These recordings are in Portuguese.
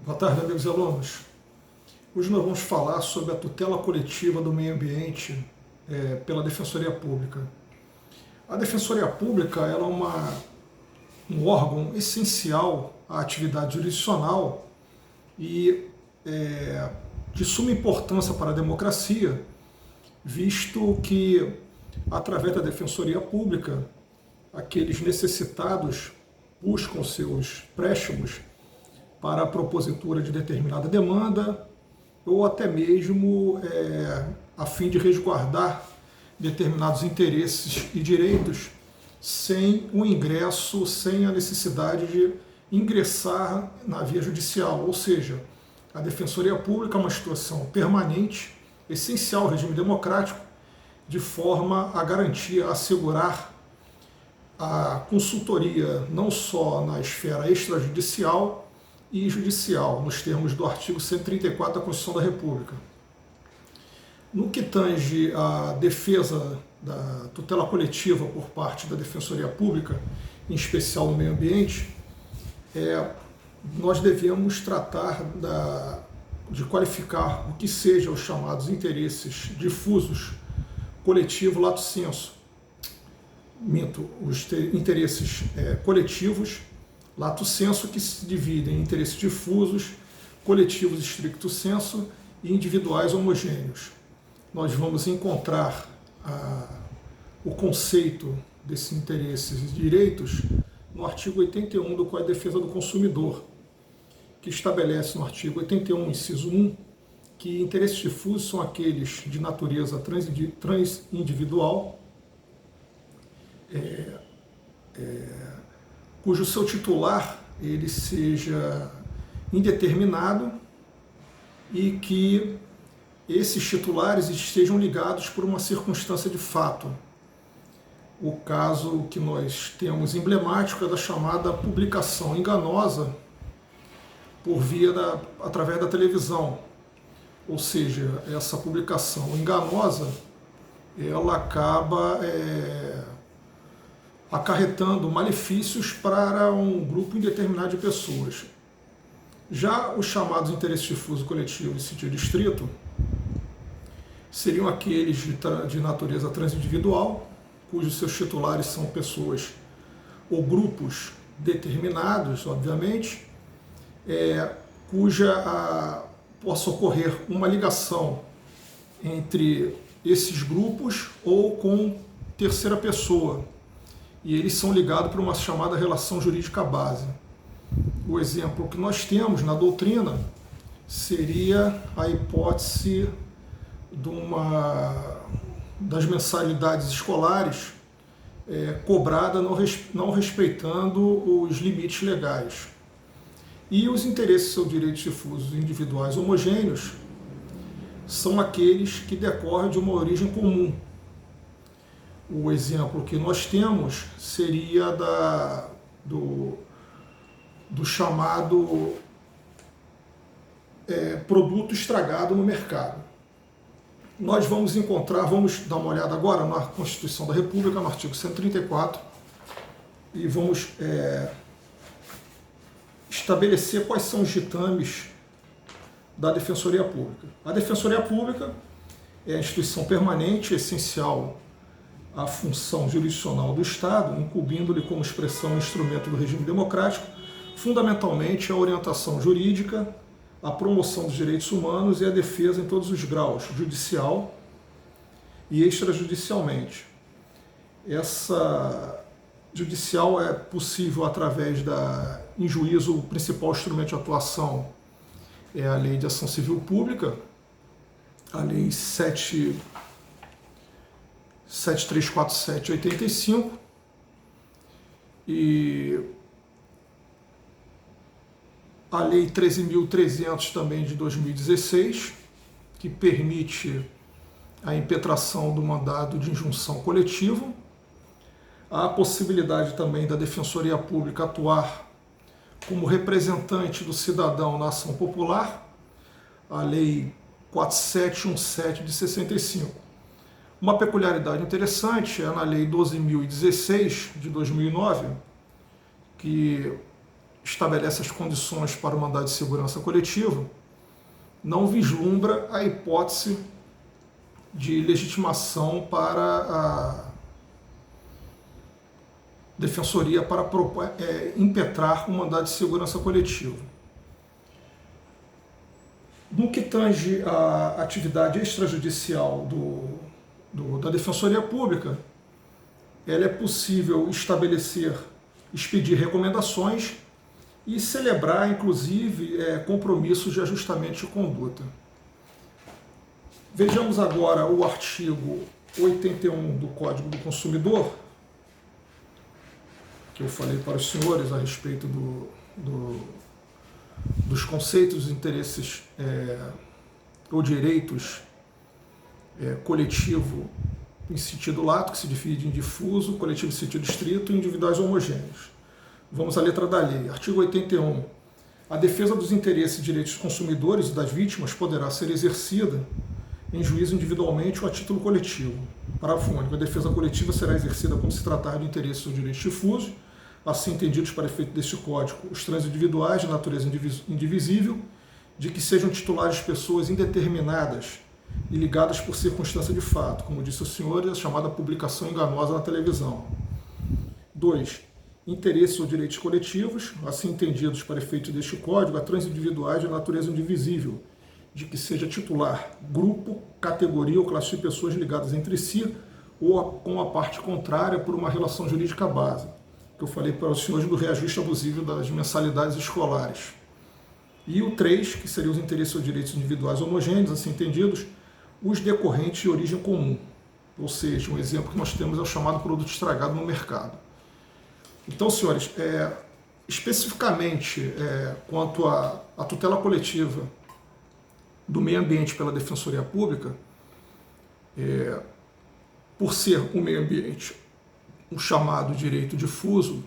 Boa tarde, amigos e alunos. Hoje nós vamos falar sobre a tutela coletiva do meio ambiente pela Defensoria Pública. A Defensoria Pública ela é um órgão essencial à atividade jurisdicional e de suma importância para a democracia, visto que, através da Defensoria Pública, aqueles necessitados buscam seus préstimos para a propositura de determinada demanda ou até mesmo a fim de resguardar determinados interesses e direitos sem o ingresso, sem a necessidade de ingressar na via judicial. Ou seja, a Defensoria Pública é uma instituição permanente, essencial ao regime democrático, de forma a garantir, a assegurar a consultoria não só na esfera extrajudicial e judicial, nos termos do artigo 134 da Constituição da República. No que tange à defesa da tutela coletiva por parte da Defensoria Pública, em especial no meio ambiente, nós devemos tratar de qualificar o que sejam os chamados interesses difusos, coletivo, lato sensu. Os interesses coletivos, lato sensu, que se dividem em interesses difusos, coletivos stricto sensu e individuais homogêneos. Nós vamos encontrar o conceito desses interesses e direitos no artigo 81 do Código de Defesa do Consumidor, que estabelece no artigo 81, inciso 1, que interesses difusos são aqueles de natureza transindividual, cujo seu titular ele seja indeterminado e que esses titulares estejam ligados por uma circunstância de fato. O caso que nós temos emblemático é da chamada publicação enganosa através da televisão. Ou seja, essa publicação enganosa ela acaba acarretando malefícios para um grupo indeterminado de pessoas. Já os chamados interesses difusos coletivos em sentido estrito seriam aqueles de natureza transindividual, cujos seus titulares são pessoas ou grupos determinados, obviamente, cuja possa ocorrer uma ligação entre esses grupos ou com terceira pessoa, e eles são ligados por uma chamada relação jurídica base. O exemplo que nós temos na doutrina seria a hipótese das mensalidades escolares cobrada não respeitando os limites legais. E os interesses ou direitos difusos individuais homogêneos são aqueles que decorrem de uma origem comum. O exemplo que nós temos seria do chamado produto estragado no mercado. Nós vamos dar uma olhada agora na Constituição da República, no artigo 134, e vamos estabelecer quais são os ditames da Defensoria Pública. A Defensoria Pública é a instituição permanente, essencial à função jurisdicional do Estado, incumbindo-lhe como expressão e instrumento do regime democrático, fundamentalmente a orientação jurídica, a promoção dos direitos humanos e a defesa em todos os graus, judicial e extrajudicialmente. Essa judicial é possível através em juízo, o principal instrumento de atuação é a Lei de Ação Civil Pública, a Lei 7347/85, e a Lei 13.300 também de 2016, que permite a impetração do mandado de injunção coletivo. Há a possibilidade também da Defensoria Pública atuar como representante do cidadão na ação popular, a Lei 4717 de 65. Uma peculiaridade interessante é na Lei 12.016 de 2009, que estabelece as condições para o mandado de segurança coletiva, não vislumbra a hipótese de legitimação para a defensoria para impetrar o mandado de segurança coletiva. No que tange à atividade extrajudicial da Defensoria Pública, ela é possível expedir recomendações e celebrar, inclusive, compromissos de ajustamento de conduta. Vejamos agora o artigo 81 do Código do Consumidor, que eu falei para os senhores a respeito dos conceitos, interesses ou direitos coletivo em sentido lato, que se divide em difuso, coletivo em sentido estrito e individuais homogêneos. Vamos à letra da lei. Artigo 81. A defesa dos interesses e direitos dos consumidores e das vítimas poderá ser exercida em juízo individualmente ou a título coletivo. Parágrafo único. A defesa coletiva será exercida quando se tratar de interesses ou direitos difusos, assim entendidos para efeito deste Código, os trânsitos individuais de natureza indivisível, de que sejam titulares pessoas indeterminadas e ligadas por circunstância de fato, como disse o senhor, a chamada publicação enganosa na televisão. 2. Interesses ou direitos coletivos, assim entendidos para efeito deste Código, a trânsitos individuais de natureza indivisível, de que seja titular grupo, categoria ou classe de pessoas ligadas entre si ou com a parte contrária por uma relação jurídica base, que eu falei para os senhores do reajuste abusivo das mensalidades escolares. E o 3, que seriam os interesses ou direitos individuais homogêneos, assim entendidos, os decorrentes de origem comum. Ou seja, um exemplo que nós temos é o chamado produto estragado no mercado. Então, senhores, especificamente quanto à tutela coletiva do meio ambiente pela Defensoria Pública, por ser o meio ambiente um chamado direito difuso,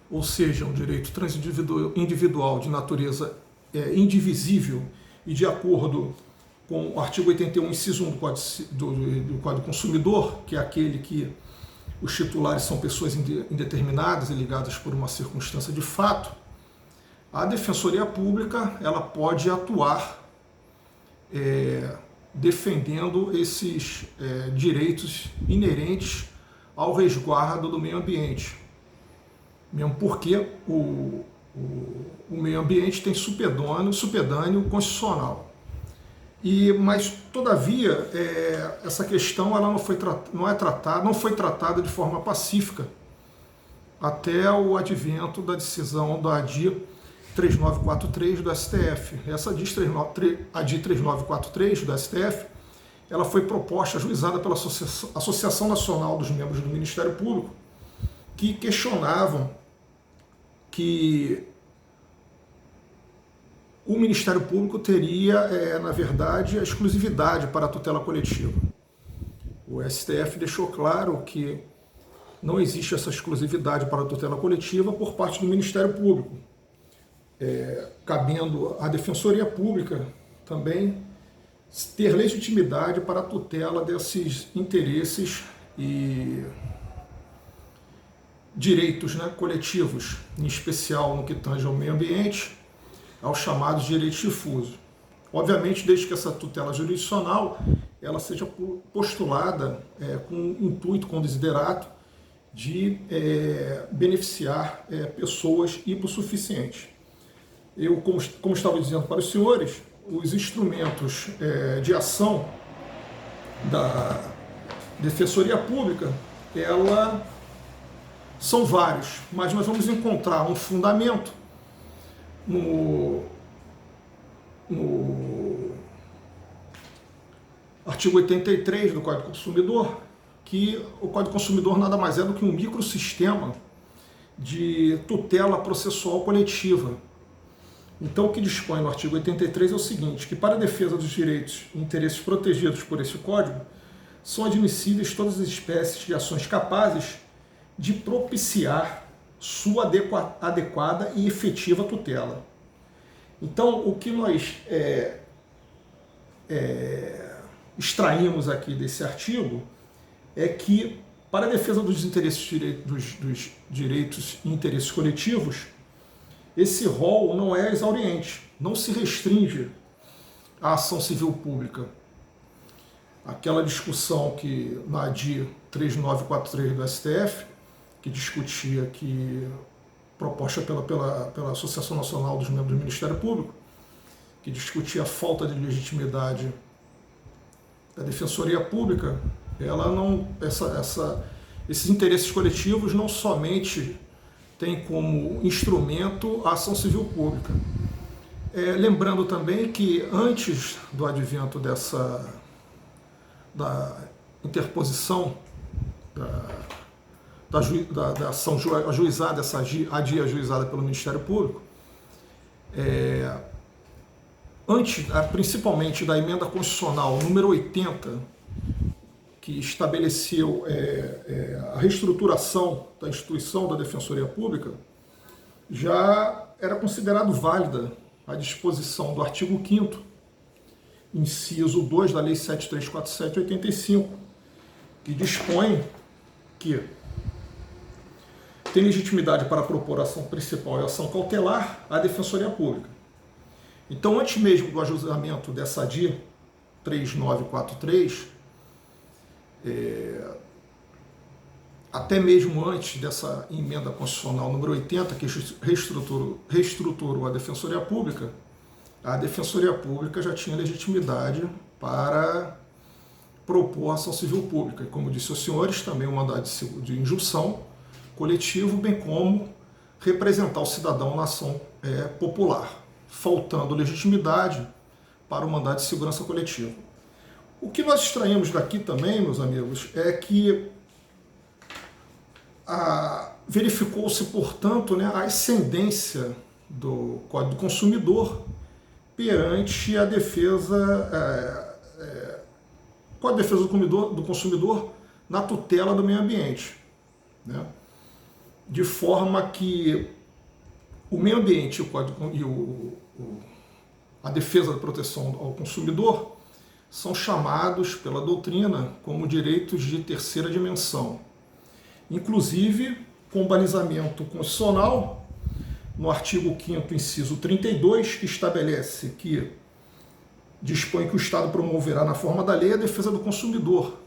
ou seja, um direito transindividual de natureza indivisível e de acordo com o artigo 81, inciso 1 do Código do Consumidor, que é aquele que os titulares são pessoas indeterminadas e ligadas por uma circunstância de fato, a Defensoria Pública ela pode atuar defendendo esses direitos inerentes ao resguardo do meio ambiente, mesmo porque o meio ambiente tem supedâneo constitucional. Mas, todavia, essa questão ela não foi tratada de forma pacífica até o advento da decisão da ADI 3943 do STF. Essa ADI 3943 do STF, ela foi proposta, ajuizada pela Associação Nacional dos Membros do Ministério Público, que questionavam que o Ministério Público teria, na verdade, a exclusividade para a tutela coletiva. O STF deixou claro que não existe essa exclusividade para a tutela coletiva por parte do Ministério Público, cabendo à Defensoria Pública também ter legitimidade para a tutela desses interesses e direitos coletivos, em especial no que tange ao meio ambiente, aos chamados direitos difusos. Obviamente, desde que essa tutela jurisdicional ela seja postulada com intuito, com desiderato, de beneficiar pessoas hipossuficientes. Eu, como estava dizendo para os senhores, os instrumentos de ação da Defensoria Pública, são vários, mas nós vamos encontrar um fundamento no artigo 83 do Código do Consumidor, que o Código do Consumidor nada mais é do que um microsistema de tutela processual coletiva. Então, o que dispõe no artigo 83 é o seguinte, que para a defesa dos direitos e interesses protegidos por esse Código, são admissíveis todas as espécies de ações capazes de propiciar sua adequada e efetiva tutela. Então, o que nós extraímos aqui desse artigo é que Para a defesa dos dos direitos e interesses coletivos, esse rol não é exauriente, não se restringe à ação civil pública. Aquela discussão que na ADI 3943 do STF, que discutia que, proposta pela Associação Nacional dos Membros do Ministério Público, que discutia a falta de legitimidade da Defensoria Pública, esses interesses coletivos não somente têm como instrumento a ação civil pública. Lembrando também que antes do advento da interposição da ação ajuizada, essa ADI ajuizada pelo Ministério Público, antes, principalmente da emenda constitucional número 80, que estabeleceu a reestruturação da instituição da Defensoria Pública, já era considerado válida a disposição do artigo 5º, inciso 2 da Lei 7.347/85, que dispõe que tem legitimidade para propor ação principal e ação cautelar à Defensoria Pública. Então, antes mesmo do ajuizamento dessa ADI 3943, até mesmo antes dessa emenda constitucional número 80, que reestruturou a Defensoria Pública já tinha legitimidade para propor ação civil pública. E, como disse aos senhores, também o mandado de injunção coletivo, bem como representar o cidadão na ação popular, faltando legitimidade para o mandado de segurança coletiva. O que nós extraímos daqui também, meus amigos, é que verificou-se, portanto, a ascendência do Código do Consumidor perante a defesa, Código de Defesa do Consumidor na tutela do meio ambiente, de forma que o meio ambiente e a defesa da proteção ao consumidor são chamados pela doutrina como direitos de terceira dimensão, inclusive com balizamento constitucional no artigo 5º, inciso 32, que estabelece que dispõe que o Estado promoverá na forma da lei a defesa do consumidor.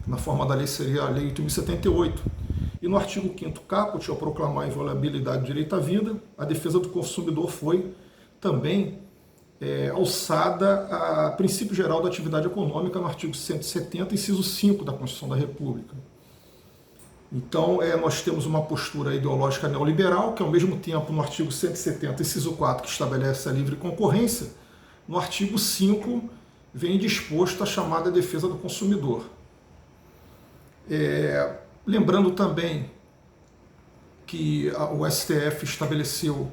Na forma da lei seria a Lei 8.078. E no artigo 5º caput, ao proclamar a inviolabilidade do direito à vida, a defesa do consumidor foi também alçada a princípio geral da atividade econômica no artigo 170, inciso 5 da Constituição da República. Então, nós temos uma postura ideológica neoliberal, que ao mesmo tempo no artigo 170, inciso 4, que estabelece a livre concorrência, no artigo 5 vem disposto a chamada defesa do consumidor. Lembrando também que o STF estabeleceu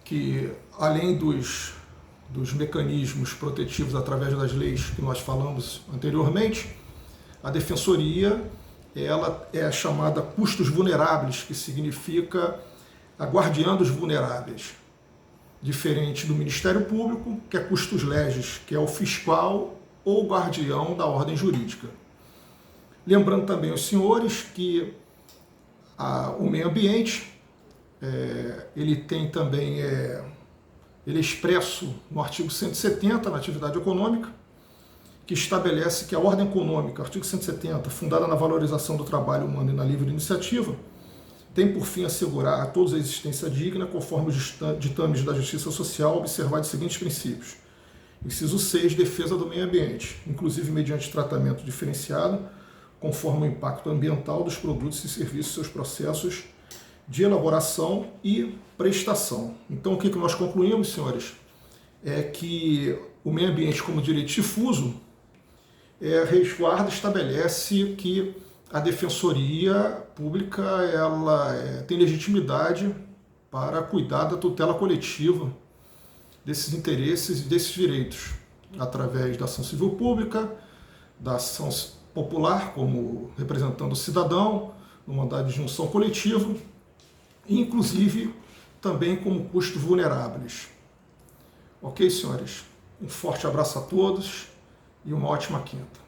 que, além dos mecanismos protetivos através das leis que nós falamos anteriormente, a Defensoria ela é chamada custos vulneráveis, que significa a guardiã dos vulneráveis, diferente do Ministério Público, que é custos legis, que é o fiscal ou guardião da ordem jurídica. Lembrando também aos senhores que o meio ambiente ele tem também ele é expresso no artigo 170, na atividade econômica, que estabelece que a ordem econômica, artigo 170, fundada na valorização do trabalho humano e na livre iniciativa, tem por fim assegurar a todos a existência digna, conforme os ditames da justiça social, observar os seguintes princípios. Inciso 6, defesa do meio ambiente, inclusive mediante tratamento diferenciado, conforme o impacto ambiental dos produtos e serviços e seus processos de elaboração e prestação. Então, o que nós concluímos, senhores, é que o meio ambiente como direito difuso resguarda, estabelece que a Defensoria Pública ela tem legitimidade para cuidar da tutela coletiva desses interesses e desses direitos, através da ação civil pública, da ação popular, como representando o cidadão, no mandado de injunção coletiva, e inclusive também como custos vulneráveis. Ok, senhores? Um forte abraço a todos e uma ótima quinta.